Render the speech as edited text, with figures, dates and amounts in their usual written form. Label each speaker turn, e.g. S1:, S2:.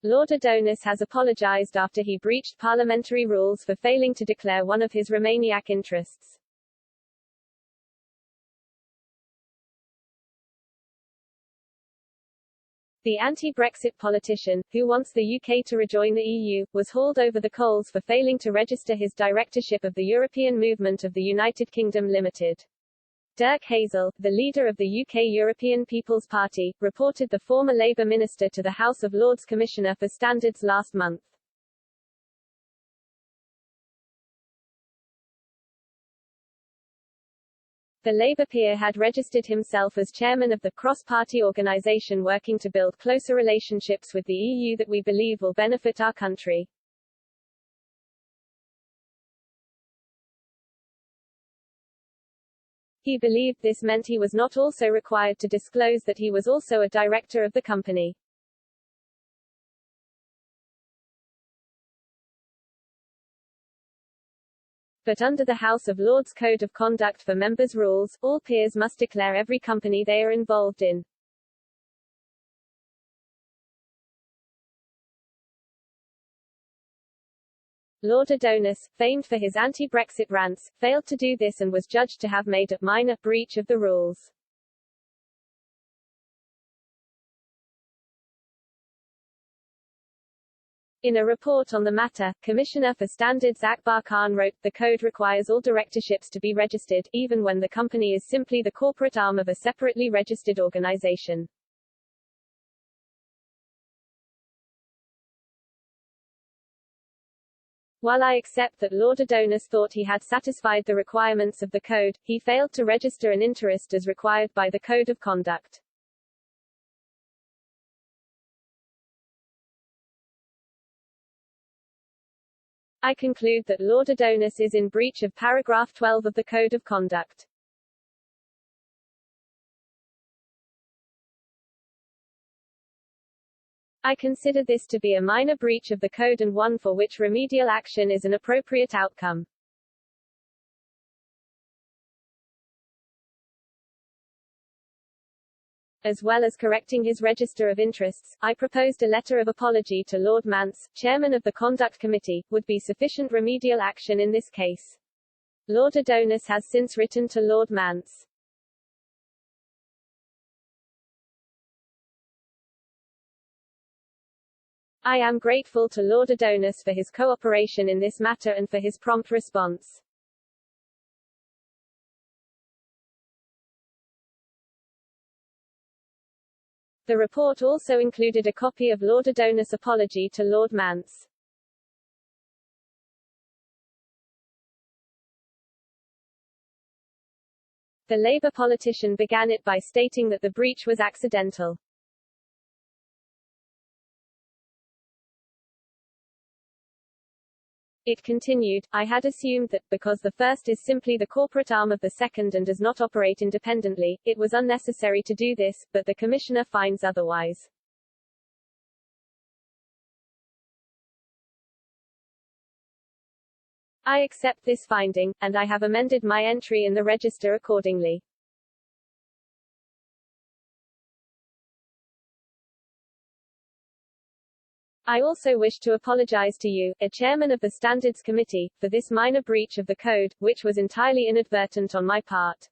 S1: Lord Adonis has apologized after he breached parliamentary rules for failing to declare one of his Remaniac interests. The anti-Brexit politician, who wants the UK to rejoin the EU, was hauled over the coals for failing to register his directorship of the European Movement of the United Kingdom Limited. Dirk Hazel, the leader of the UK European People's Party, reported the former Labour minister to the House of Lords Commissioner for Standards last month. The Labour peer had registered himself as chairman of the cross-party organisation working to build closer relationships with the EU that we believe will benefit our country. He believed this meant he was not also required to disclose that he was also a director of the company. But under the House of Lords Code of Conduct for Members rules, all peers must declare every company they are involved in. Lord Adonis, famed for his anti-Brexit rants, failed to do this and was judged to have made a minor breach of the rules. In a report on the matter, Commissioner for Standards Akbar Khan wrote, "The code requires all directorships to be registered, even when the company is simply the corporate arm of a separately registered organization." While I accept that Lord Adonis thought he had satisfied the requirements of the code, he failed to register an interest as required by the Code of Conduct. I conclude that Lord Adonis is in breach of paragraph 12 of the Code of Conduct. I consider this to be a minor breach of the code and one for which remedial action is an appropriate outcome. As well as correcting his register of interests, I proposed a letter of apology to Lord Mance, chairman of the Conduct Committee, would be sufficient remedial action in this case. Lord Adonis has since written to Lord Mance. I am grateful to Lord Adonis for his cooperation in this matter and for his prompt response. The report also included a copy of Lord Adonis' apology to Lord Mance. The Labour politician began it by stating that the breach was accidental. It continued, "I had assumed that, because the first is simply the corporate arm of the second and does not operate independently, it was unnecessary to do this, but the Commissioner finds otherwise." I accept this finding, and I have amended my entry in the register accordingly. I also wish to apologize to you, a chairman of the Standards Committee, for this minor breach of the code, which was entirely inadvertent on my part.